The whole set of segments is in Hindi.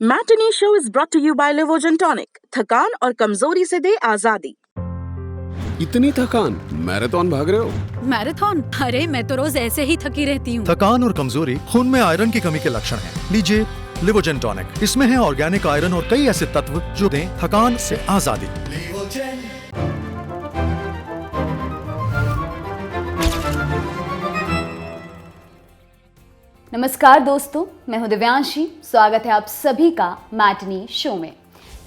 Matinee show is brought to you by Livogen tonic. थकान और कमजोरी से दे आजादी। इतनी थकान, मैराथन भाग रहे हो? मैराथन? अरे मैं तो रोज ऐसे ही थकी रहती हूँ। थकान और कमजोरी खून में आयरन की कमी के लक्षण हैं। लीजिए लिवोजन टॉनिक। इसमें है ऑर्गेनिक आयरन और कई ऐसे तत्व जो दें थकान से आजादी। नमस्कार दोस्तों, मैं हूं दिव्यांशी। स्वागत है आप सभी का मैटिनी शो में।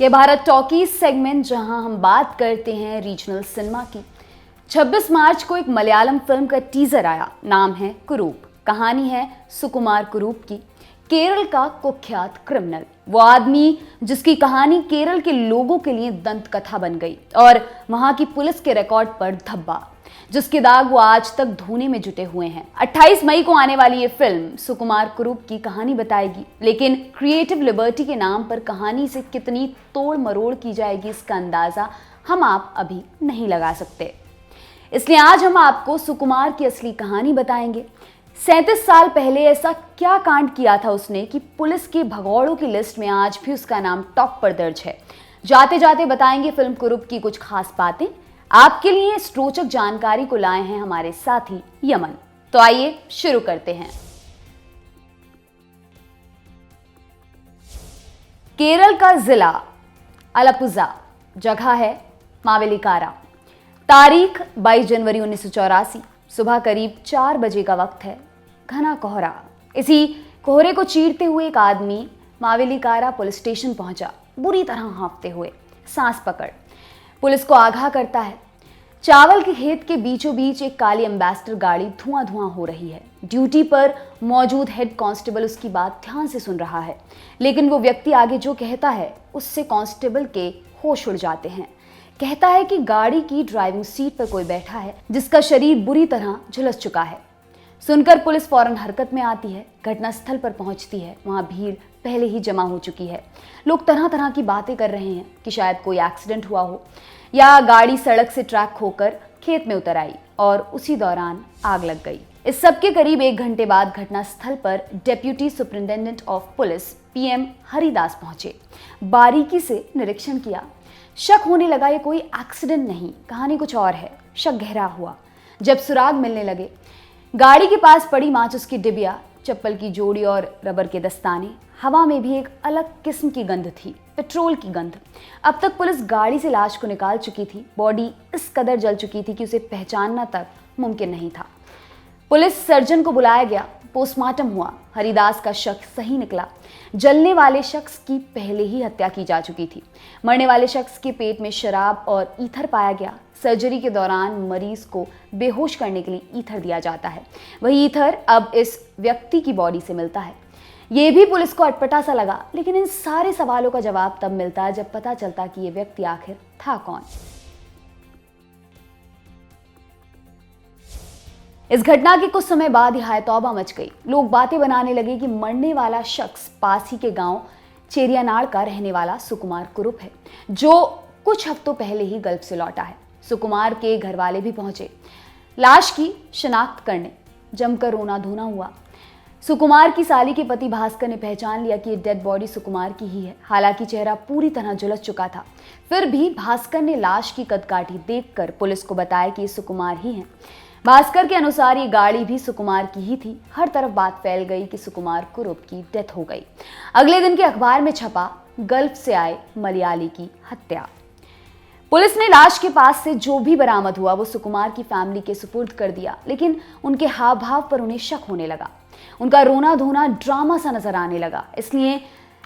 यह भारत टॉकीज सेगमेंट जहां हम बात करते हैं रीजनल सिनेमा की। 26 मार्च को एक मलयालम फिल्म का टीजर आया। नाम है कुरूप। कहानी है सुकुमार कुरूप की, केरल का कुख्यात क्रिमिनल। वो आदमी जिसकी कहानी केरल के लोगों के लिए दंत कथा बन गई और वहां की पुलिस के रिकॉर्ड पर धब्बा, जिसके दाग वो आज तक धोने में जुटे हुए हैं। 28 मई को आने वाली ये फिल्म सुकुमार कुरूप की कहानी बताएगी, लेकिन क्रिएटिव लिबर्टी के नाम पर कहानी से कितनी तोड़ मरोड़ की जाएगी इसका अंदाजा हम आप अभी नहीं लगा सकते। इसलिए आज हम आपको सुकुमार की असली कहानी बताएंगे। 37 साल पहले ऐसा क्या कांड किया था उसने कि पुलिस के भगौड़ों की लिस्ट में आज भी उसका नाम टॉप पर दर्ज है। जाते जाते बताएंगे फिल्म कुरूप की कुछ खास बातें। आपके लिए इस रोचक जानकारी को लाए हैं हमारे साथी यमन। तो आइए शुरू करते हैं। केरल का जिला आलपुझा, जगह है मावेलिकारा। तारीख 22 जनवरी 1984। सुबह करीब 4 बजे का वक्त है। घना कोहरा। इसी कोहरे को चीरते हुए एक आदमी मावेलिकारा पुलिस स्टेशन पहुंचा, बुरी तरह हांफते हुए, सांस पकड़। पुलिस को आगाह करता है। चावल के खेत के बीचों बीच एक काली एम्बेसडर गाड़ी धुआं धुआं हो रही है। ड्यूटी पर मौजूद हेड कांस्टेबल उसकी बात ध्यान से सुन रहा है, लेकिन वो व्यक्ति आगे जो कहता है उससे कांस्टेबल के होश उड़ जाते हैं। कहता है कि गाड़ी की ड्राइविंग सीट पर कोई बैठा है जिसका शरीर बुरी तरह झुलस चुका है। सुनकर पुलिस फौरन हरकत में आती है, घटनास्थल पर पहुंचती है। वहां भीड़ पहले ही जमा हो चुकी है। लोग तरह तरह की बातें कर रहे हैं कि शायद कोई एक्सीडेंट हुआ हो या गाड़ी सड़क से ट्रैक होकर खेत में उतर आई और उसी दौरान आग लग गई। इस सब के करीब 1 घंटे बाद घटनास्थल पर deputy superintendent of police PM Haridas पहुंचे। बारीकी से निरीक्षण किया। शक होने लगा ये कोई एक्सीडेंट नहीं, कहानी कुछ और है। शक गहरा हुआ जब सुराग मिलने लगे। गाड़ी के पास पड़ी माचिस की डिबिया, चप्पल की जोड़ी और रबर के दस्ताने। हवा में भी एक अलग किस्म की गंध थी, पेट्रोल की गंध। अब तक पुलिस गाड़ी से लाश को निकाल चुकी थी। बॉडी इस कदर जल चुकी थी कि उसे पहचानना तक मुमकिन नहीं था। पुलिस सर्जन को बुलाया गया। पोस्टमार्टम हुआ। हरिदास का शक सही निकला। जलने वाले शख्स की पहले ही हत्या की जा चुकी थी। मरने वाले शख्स के पेट में शराब और ईथर पाया गया। सर्जरी के दौरान मरीज को बेहोश करने के लिए ईथर दिया जाता है। वही ईथर अब इस व्यक्ति की बॉडी से मिलता है। ये भी पुलिस को अटपटा सा लगा, लेकिन इन सारे सवालों का जवाब तब मिलता है जब पता चलता कि ये व्यक्ति आखिर था कौन। इस घटना के कुछ समय बाद ही हाय तौबा मच गई। लोग बातें बनाने लगे कि मरने वाला शख्स पास ही के गांव चेरियानाड़ का रहने वाला सुकुमार कुरूप है, जो कुछ हफ्तों पहले ही गल्फ से लौटा है। सुकुमार के घर वाले भी पहुंचे लाश की शिनाख्त करने। जमकर रोना धोना हुआ। सुकुमार की साली के पति भास्कर ने पहचान लिया कि ये डेड बॉडी सुकुमार की ही है। हालांकि चेहरा पूरी तरह झुलस चुका था, फिर भी भास्कर ने लाश की कदकाठी देखकर पुलिस को बताया कि ये सुकुमार ही है। भास्कर के अनुसार ये गाड़ी भी सुकुमार की ही थी। हर तरफ बात फैल गई कि सुकुमार कुरूप की डेथ हो गई। अगले दिन के अखबार में छपा, गल्फ से आए मलयाली की हत्या। पुलिस ने लाश के पास से जो भी बरामद हुआ वो सुकुमार की फैमिली के सुपुर्द कर दिया, लेकिन उनके हाव भाव पर उन्हें शक होने लगा। उनका रोना धोना ड्रामा सा नजर आने लगा। इसलिए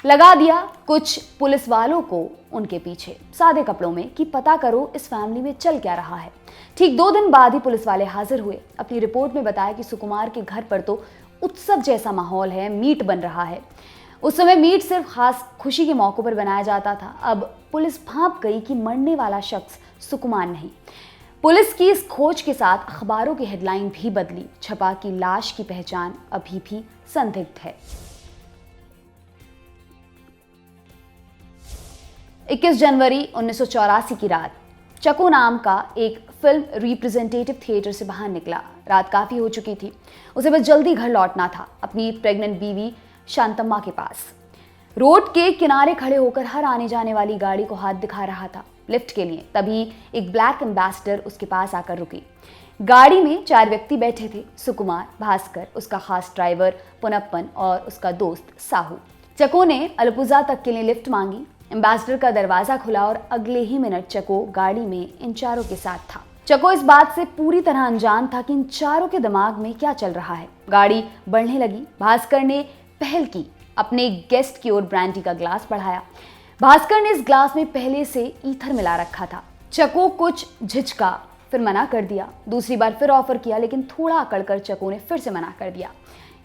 लगा दिया कुछ पुलिस वालों को उनके पीछे सादे कपड़ों में कि पता करो इस फैमिली में चल क्या रहा है। ठीक 2 दिन बाद ही पुलिस वाले हाजिर हुए। अपनी रिपोर्ट में बताया कि सुकुमार के घर पर तो उत्सव जैसा माहौल है, मीट बन रहा है। उस समय मीट सिर्फ खास खुशी के मौकों पर बनाया जाता था। अब पुलिस भांप गई कि मरने वाला शख्स सुकुमार नहीं। पुलिस की इस खोज के साथ अखबारों की हेडलाइन भी बदली। छपा कि लाश की पहचान अभी भी संदिग्ध है। 21 जनवरी 1984 की रात चको नाम का एक फिल्म रिप्रेजेंटेटिव थिएटर से बाहर निकला। रात काफी हो चुकी थी। उसे बस जल्दी घर लौटना था, अपनी प्रेग्नेंट बीवी शांतम्मा के पास। रोड के किनारे खड़े होकर हर आने जाने वाली गाड़ी को हाथ दिखा रहा था लिफ्ट के लिए। तभी एक ब्लैक एम्बेसडर उसके पास आकर रुकी। गाड़ी में 4 व्यक्ति बैठे थे, सुकुमार, भास्कर, उसका खास ड्राइवर पुनप्पन और उसका दोस्त साहू। चको ने अलपुजा तक के लिए लिफ्ट मांगी। एम्बेसडर का दरवाजा खुला और अगले ही मिनट चको गाड़ी में इन चारों के साथ था। चको इस बात से पूरी तरह अनजान था कि इन चारों के दिमाग में क्या चल रहा है। गाड़ी बढ़ने लगी। भास्कर ने पहल की, अपने गेस्ट की ओर ब्रांडी का ग्लास बढ़ाया। भास्कर ने इस ग्लास में पहले से ईथर मिला रखा था। चको कुछ झिझका, फिर मना कर दिया। दूसरी बार फिर ऑफर किया, लेकिन थोड़ा अकड़कर चको ने फिर से मना कर दिया।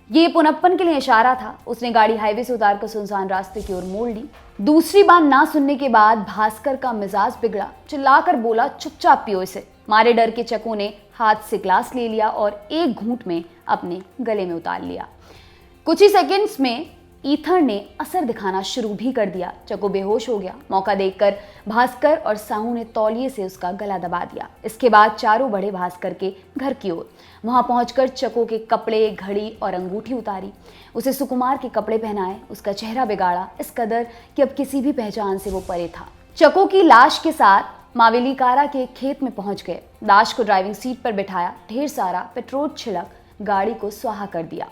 ये पुनप्पन के लिए इशारा था। उसने गाड़ी हाईवे से उतारकर सुनसान रास्ते की ओर मोड़ ली। दूसरी बार ना सुनने के बाद भास्कर का मिजाज बिगड़ा। चिल्लाकर बोला, चुपचाप पियो इसे। मारे डर के चको ने हाथ से ग्लास ले लिया और एक घूंट में अपने गले में उतार लिया। कुछ ही सेकंड्स में ईथर ने असर दिखाना शुरू भी कर दिया। चको बेहोश हो गया। मौका देखकर भास्कर और साहू ने तौलिए से उसका गला दबा दिया। इसके बाद चारों बढ़े भास्कर के घर की ओर। वहां पहुंचकर चको के कपड़े, घड़ी और अंगूठी उतारी। उसे सुकुमार के कपड़े पहनाए। उसका चेहरा बिगाड़ा इस कदर कि अब किसी भी पहचान से वो परे था। चको की लाश के साथ मावेलीकारा के खेत में पहुंच गए। लाश को ड्राइविंग सीट पर बिठाया। ढेर सारा पेट्रोल छिड़क गाड़ी को स्वाहा कर दिया।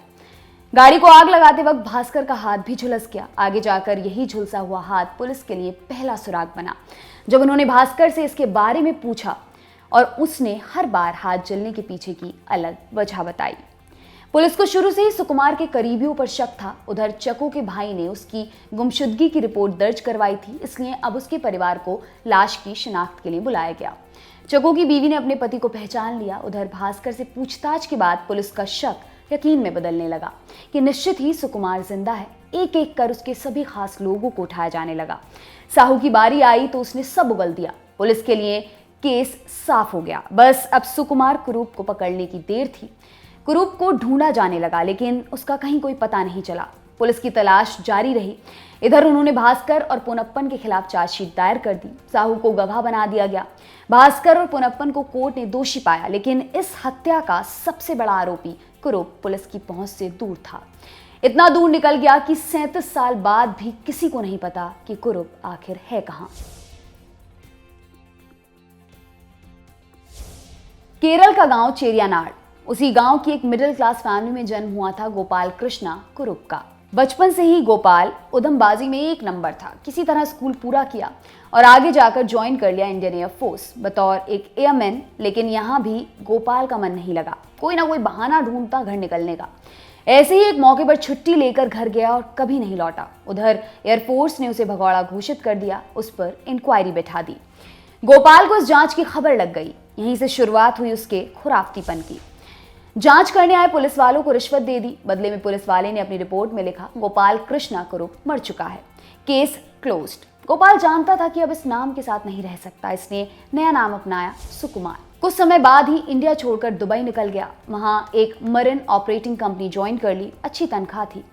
गाड़ी को आग लगाते वक्त भास्कर का हाथ भी झुलस गया। आगे जाकर यही झुलसा हुआ हाथ पुलिस के लिए पहला सुराग बना। जब उन्होंने भास्कर से इसके बारे में पूछा और उसने हर बार हाथ जलने के पीछे की अलग वजह बताई। पुलिस को शुरू से ही सुकुमार के करीबियों पर शक था। उधर चको के भाई ने उसकी गुमशुदगी की रिपोर्ट दर्ज करवाई थी, इसलिए अब उसके परिवार को लाश की शिनाख्त के लिए बुलाया गया। चको की बीवी ने अपने पति को पहचान लिया। उधर भास्कर से पूछताछ के बाद पुलिस का शक यकीन में बदलने लगा कि निश्चित ही सुकुमार जिंदा है। एक एक कर उसके सभी खास लोगों को उठाया जाने लगा। साहू की बारी आई तो उसने सब उगल दिया। पुलिस के लिए केस साफ हो गया। बस अब सुकुमार कुरूप को पकड़ने की देर थी। कुरूप को ढूंढा जाने लगा, लेकिन उसका कहीं कोई पता नहीं चला। पुलिस की तलाश जारी रही। इधर उन्होंने भास्कर और पुनप्पन के खिलाफ चार्जशीट दायर कर दी। साहू को गवाह बना दिया गया। भास्कर और पुनप्पन को कोर्ट ने दोषी पाया, लेकिन इस हत्या का सबसे बड़ा आरोपी कुरूप पुलिस की पहुंच से दूर था। इतना दूर निकल गया कि 37 साल बाद भी किसी को नहीं पता कि कुरूप आखिर है कहां। केरल का गांव चेरियानाड, उसी गांव की एक मिडिल क्लास फैमिली में जन्म हुआ था गोपाल कृष्णा कुरूप का। बचपन से ही गोपाल उधमबाजी में एक नंबर था। किसी तरह स्कूल पूरा किया और आगे जाकर ज्वाइन कर लिया इंडियन एयरफोर्स बतौर एक एयरमैन। लेकिन यहाँ भी गोपाल का मन नहीं लगा। कोई ना कोई बहाना ढूंढता घर निकलने का। ऐसे ही एक मौके पर छुट्टी लेकर घर गया और कभी नहीं लौटा। उधर एयरफोर्स ने उसे भगौड़ा घोषित कर दिया। उस पर इंक्वायरी बैठा दी। गोपाल को इस जांच की खबर लग गई। यहीं से शुरुआत हुई उसके खुराफतीपन की। जांच करने आए पुलिस वालों को रिश्वत दे दी। बदले में पुलिस वाले ने अपनी रिपोर्ट में लिखा, गोपाल कृष्णा कुरूप मर चुका है, केस क्लोज्ड। गोपाल जानता था कि अब इस नाम के साथ नहीं रह सकता, इसने नया नाम अपनाया, सुकुमार। कुछ समय बाद ही इंडिया छोड़कर दुबई निकल गया। वहां एक मरीन ऑपरेटिंग कंपनी ज्वाइन कर ली। अच्छी तनख्वाह थी।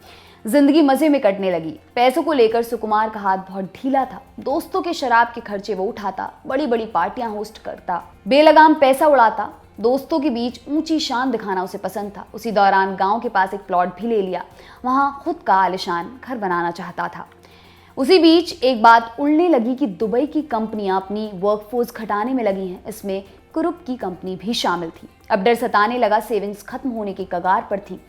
जिंदगी मजे में कटने लगी। पैसों को लेकर सुकुमार का हाथ बहुत ढीला था। दोस्तों के शराब के खर्चे वो उठाता, बड़ी बड़ी पार्टियां होस्ट करता, बेलगाम पैसा उड़ाता। दोस्तों के बीच ऊंची शान दिखाना उसे पसंद था। उसी दौरान गांव के पास एक प्लॉट भी ले लिया। वहां खुद का आलिशान घर बनाना चाहता था। उसी बीच एक बात उड़ने लगी कि दुबई की कंपनियां अपनी वर्कफोर्स घटाने में लगी हैं। इसमें कुरूप की कंपनी भी शामिल थी। अब डर सताने लगा, सेविंग्स खत्म होने की कगार पर थी।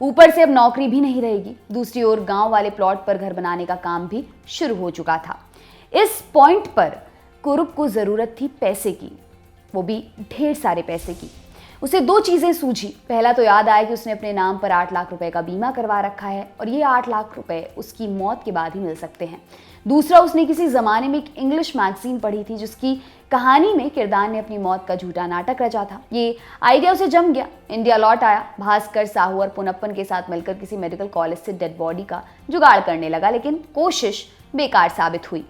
ऊपर से अब नौकरी भी नहीं रहेगी। दूसरी ओर गांव वाले प्लॉट पर घर बनाने का काम भी शुरू हो चुका था। इस पॉइंट पर कुरूप को जरूरत थी पैसे की, वो भी ढेर सारे पैसे की। उसे दो चीजें सूझी। पहला तो याद आया कि उसने अपने नाम पर 8 लाख रुपए का बीमा करवा रखा है और ये 8 लाख रुपए उसकी मौत के बाद ही मिल सकते हैं। दूसरा, उसने किसी जमाने में एक इंग्लिश मैगजीन पढ़ी थी जिसकी कहानी में किरदार ने अपनी मौत का झूठा नाटक रचा था। ये आइडिया उसे जम गया। इंडिया लौट आया। भास्कर, साहू और पुनप्पन के साथ मिलकर किसी मेडिकल कॉलेज से डेड बॉडी का जुगाड़ करने लगा, लेकिन कोशिश बेकार साबित हुई।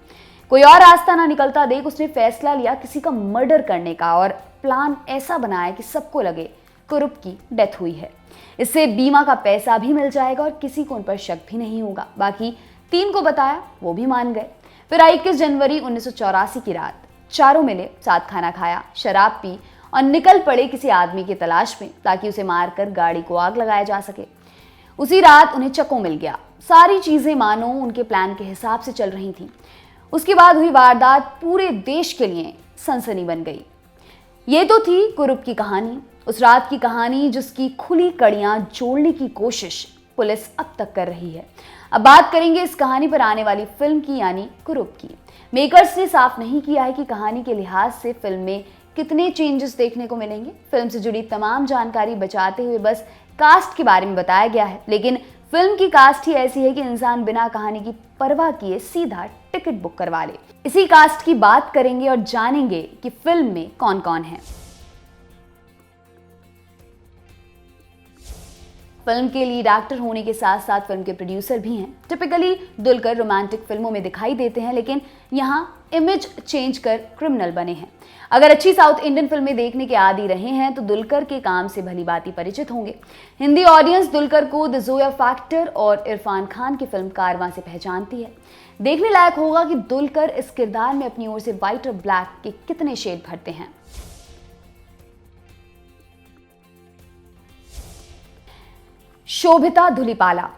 कोई और रास्ता ना निकलता देख उसने फैसला लिया किसी का मर्डर करने का और प्लान ऐसा बनाया कि सबको लगे कुरूप की डेथ हुई है। इससे बीमा का पैसा भी मिल जाएगा और किसी को उन पर शक भी नहीं होगा। बाकी 3 को बताया, वो भी मान गए। फिर 21 जनवरी 1984 की रात चारों मिले, साथ खाना खाया, शराब पी और निकल पड़े किसी आदमी की तलाश में ताकि उसे मारकर गाड़ी को आग लगाया जा सके। उसी रात उन्हें चको मिल गया। सारी चीजें मानो उनके प्लान के हिसाब से चल रही थी। उसके बाद हुई वारदात पूरे देश के लिए सनसनी बन गई। ये तो थी कुरूप की कहानी, उस रात की कहानी जिसकी खुली कड़ियां जोड़ने की कोशिश पुलिस अब तक कर रही है। अब बात करेंगे इस कहानी पर आने वाली फिल्म की, यानी कुरूप की। मेकर्स ने साफ नहीं किया है कि कहानी के लिहाज से फिल्म में कितने चेंजेस देखने को मिलेंगे। फिल्म से जुड़ी तमाम जानकारी बचाते हुए बस कास्ट के बारे में बताया गया है, लेकिन फिल्म की कास्ट ही ऐसी है कि इंसान बिना कहानी की परवाह किए सीधा टिकट बुक करवा ले। इसी कास्ट की बात करेंगे और जानेंगे कि फिल्म में कौन कौन है। फिल्म के लीड एक्टर होने के साथ साथ फिल्म के प्रोड्यूसर भी हैं। टिपिकली दुलकर रोमांटिक फिल्मों में दिखाई देते हैं, लेकिन यहाँ इमेज चेंज कर क्रिमिनल बने हैं। अगर अच्छी साउथ इंडियन फिल्में देखने के आदी रहे हैं तो दुलकर के काम से भली भांति परिचित होंगे। हिंदी ऑडियंस दुलकर को द जोया फैक्टर और इरफान खान की फिल्म कारवां से पहचानती है। देखने लायक होगा कि दुलकर इस किरदार में अपनी ओर से व्हाइट और ब्लैक के कितने शेड भरते हैं। शोभिता धुलीपाला।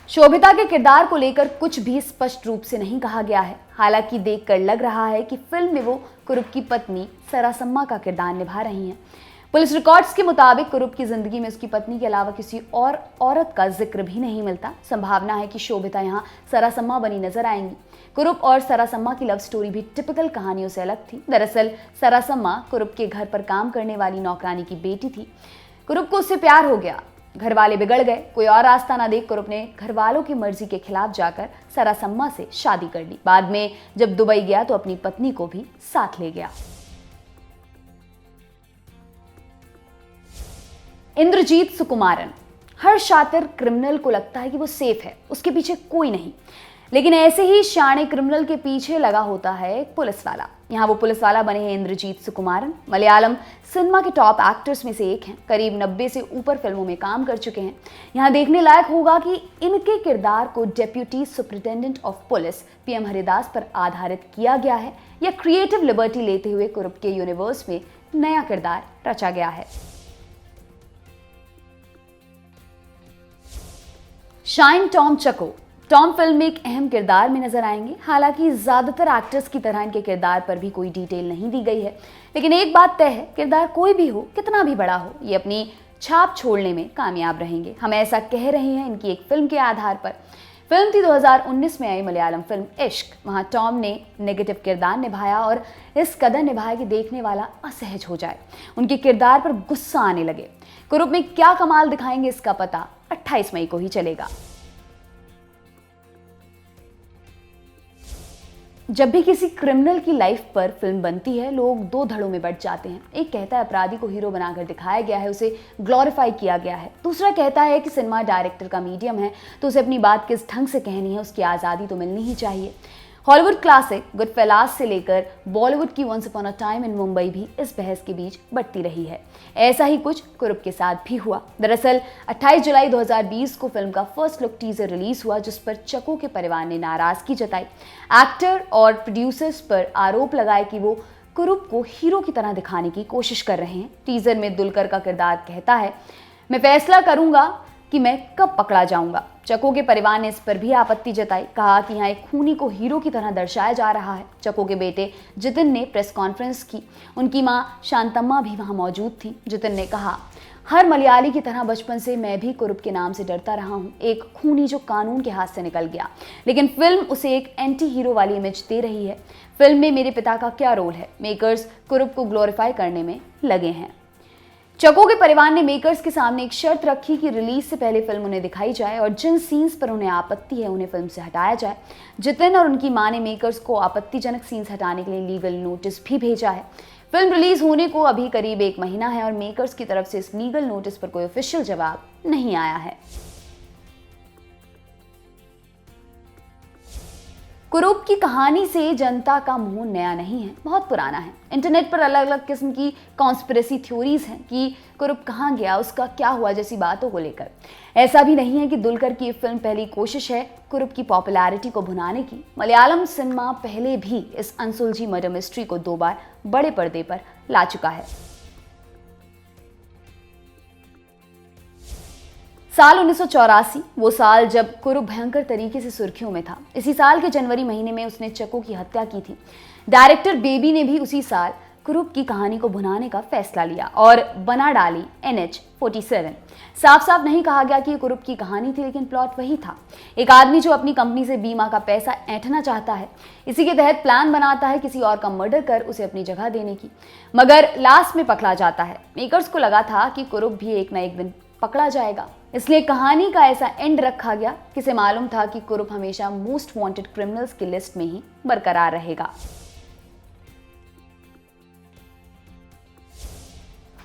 शोभिता के किरदार को लेकर कुछ भी स्पष्ट रूप से नहीं कहा गया है। हालांकि देखकर लग रहा है कि फिल्म में वो कुरूप की पत्नी सरासम्मा का किरदार निभा रही हैं। पुलिस रिकॉर्ड्स के मुताबिक कुरूप की जिंदगी में उसकी पत्नी के अलावा किसी और औरत का जिक्र भी नहीं मिलता। संभावना है कि शोभिता यहाँ सरासम्मा बनी नजर आएंगी। कुरूप और सरासम्मा की लव स्टोरी भी टिपिकल कहानियों से अलग थी। दरअसल सरासम्मा कुरूप के घर पर काम करने वाली नौकरानी की बेटी थी। कुरूप को उससे प्यार हो गया, घर वाले बिगड़ गए। कोई और रास्ता ना देख कुरूप ने घर वालों की मर्जी के खिलाफ जाकर सरासम्मा से शादी कर ली। बाद में जब दुबई गया तो अपनी पत्नी को भी साथ ले गया। इंद्रजीत सुकुमारन। हर शातिर क्रिमिनल को लगता है कि वो सेफ है, उसके पीछे कोई नहीं, लेकिन ऐसे ही शाणे क्रिमिनल के पीछे लगा होता है एक पुलिस वाला। यहाँ वो पुलिस वाला बने हैं इंद्रजीत सुकुमारन। मलयालम सिनेमा के टॉप एक्टर्स में से एक हैं। करीब 90 से ऊपर फिल्मों में काम कर चुके हैं। यहाँ देखने लायक होगा कि इनके किरदार को deputy superintendent of police PM Haridas पर आधारित किया गया है या क्रिएटिव लिबर्टी लेते हुए कुरूप के यूनिवर्स में नया किरदार रचा गया है। शाइन टॉम चको। टॉम फिल्म में एक अहम किरदार में नजर आएंगे। हालांकि ज्यादातर एक्टर्स की तरह इनके किरदार पर भी कोई डिटेल नहीं दी गई है, लेकिन एक बात तय है, किरदार कोई भी हो, कितना भी बड़ा हो, ये अपनी छाप छोड़ने में कामयाब रहेंगे। हम ऐसा कह रहे हैं इनकी एक फिल्म के आधार पर। फिल्म थी 2019 में आई मलयालम फिल्म इश्क। वहां टॉम ने नेगेटिव किरदार निभाया और इस कदर निभाया कि देखने वाला असहज हो जाए, उनके किरदार पर गुस्सा आने लगे। कुरूप में क्या कमाल दिखाएंगे इसका पता 28 मई को ही चलेगा। जब भी किसी क्रिमिनल की लाइफ पर फिल्म बनती है, लोग दो धड़ों में बंट जाते हैं। एक कहता है अपराधी को हीरो बनाकर दिखाया गया है, उसे ग्लोरीफाई किया गया है। दूसरा कहता है कि सिनेमा डायरेक्टर का मीडियम है तो उसे अपनी बात किस ढंग से कहनी है, उसकी आज़ादी तो मिलनी ही चाहिए। हॉलीवुड क्लासिक गुडफेलास से लेकर बॉलीवुड की once upon a time in Mumbai भी इस बहस के बीच बढ़ती रही है। ऐसा ही कुछ कुरूप के साथ भी हुआ। दरअसल 28 जुलाई 2020 को फिल्म का फर्स्ट लुक टीजर रिलीज हुआ, जिस पर चको के परिवार ने नाराजगी जताई। एक्टर और प्रोड्यूसर्स पर आरोप लगाए कि वो कुरूप को हीरो की तरह दिखाने की कोशिश कर रहे हैं। टीजर में दुलकर का किरदार कहता है, मैं फैसला करूंगा कि मैं कब पकड़ा जाऊंगा। चको के परिवार ने इस पर भी आपत्ति जताई, कहा कि यहाँ एक खूनी को हीरो की तरह दर्शाया जा रहा है। चको के बेटे जितिन ने प्रेस कॉन्फ्रेंस की। उनकी मां शांतम्मा भी वहां मौजूद थी। जितिन ने कहा, हर मलयाली की तरह बचपन से मैं भी कुरूप के नाम से डरता रहा हूँ, एक खूनी जो कानून के हाथ से निकल गया। लेकिन फिल्म उसे एक एंटी हीरो वाली इमेज दे रही है। फिल्म में मेरे पिता का क्या रोल है? मेकर्स कुरूप को ग्लोरीफाई करने में लगे हैं। चको के परिवार ने मेकर्स के सामने एक शर्त रखी कि रिलीज से पहले फिल्म उन्हें दिखाई जाए और जिन सीन्स पर उन्हें आपत्ति है उन्हें फिल्म से हटाया जाए। जितिन और उनकी मां ने मेकर्स को आपत्तिजनक सीन्स हटाने के लिए लीगल नोटिस भी भेजा है। फिल्म रिलीज होने को अभी करीब 1 महीना है और मेकर्स की तरफ से इस लीगल नोटिस पर कोई ऑफिशियल जवाब नहीं आया है। कुरूप की कहानी से जनता का मुंह नया नहीं है, बहुत पुराना है। इंटरनेट पर अलग अलग किस्म की कॉन्स्पिरेसी थ्योरीज हैं कि कुरूप कहाँ गया, उसका क्या हुआ जैसी बातों को लेकर। ऐसा भी नहीं है कि दुलकर की फिल्म पहली कोशिश है कुरूप की पॉपुलैरिटी को भुनाने की। मलयालम सिनेमा पहले भी इस अनसुलझी मर्डर मिस्ट्री को 2 बार बड़े पर्दे पर ला चुका है। साल 1984 वो साल जब कुरूप भयंकर तरीके से सुर्खियों में था। इसी साल के जनवरी महीने में उसने चको की हत्या की थी। डायरेक्टर बेबी ने भी उसी साल कुरूप की कहानी को भुनाने का फैसला लिया और बना डाली NH-47। साफ साफ नहीं कहा गया कि ये कुरूप की कहानी थी, लेकिन प्लॉट वही था। एक आदमी जो अपनी कंपनी से बीमा का पैसा ऐंठना चाहता है, इसी के तहत प्लान बनाता है किसी और का मर्डर कर उसे अपनी जगह देने की, मगर लास्ट में पकड़ा जाता है। मेकर्स को लगा था कि कुरूप भी एक ना एक दिन पकड़ा जाएगा, इसलिए कहानी का ऐसा एंड रखा गया। किसे मालूम था कि कुरूप हमेशा मोस्ट वांटेड क्रिमिनल्स की लिस्ट में ही बरकरार रहेगा।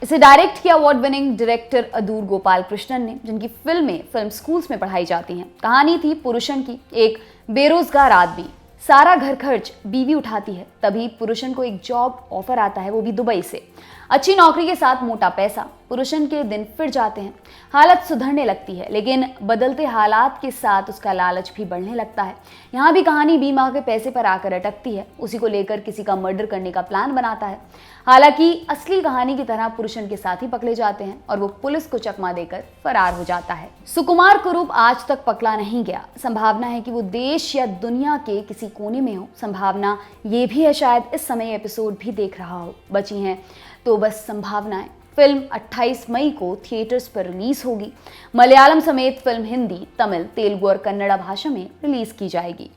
इसे डायरेक्ट किया award winning director Adoor Gopal Krishnan ने, जिनकी फिल्में फिल्म स्कूल्स में पढ़ाई जाती हैं। कहानी थी पुरुषन की। एक बेरोजगार आदमी, सारा घर खर्च बीवी उठाती है, तभी पुरुषन को एक जॉब ऑफर आता है, वो भी दुबई से। अच्छी नौकरी के साथ मोटा पैसा। पुरुषन के दिन फिर जाते हैं, हालत सुधरने लगती है, लेकिन बदलते हालात के साथ उसका लालच भी बढ़ने लगता है। यहाँ भी कहानी बीमा के पैसे पर आकर अटकती है। उसी को लेकर किसी का मर्डर करने का प्लान बनाता है। हालांकि असली कहानी की तरह पुरुषन के साथ ही पकड़े जाते हैं और वो पुलिस को चकमा देकर फरार हो जाता है। सुकुमार कुरूप आज तक पकड़ा नहीं गया। संभावना है कि वो देश या दुनिया के किसी कोने में हो। संभावना ये भी है शायद इस समय एपिसोड भी देख रहा हो। बची हैं तो बस संभावनाएं। फिल्म 28 मई को थिएटर्स पर रिलीज होगी। मलयालम समेत फिल्म हिंदी, तमिल, तेलुगु और कन्नड़ा भाषा में रिलीज की जाएगी।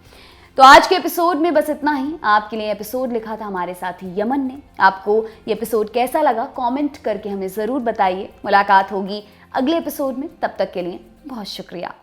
तो आज के एपिसोड में बस इतना ही। आपके लिए एपिसोड लिखा था हमारे साथी यमन ने। आपको ये एपिसोड कैसा लगा कमेंट करके हमें ज़रूर बताइए। मुलाकात होगी अगले एपिसोड में, तब तक के लिए बहुत शुक्रिया।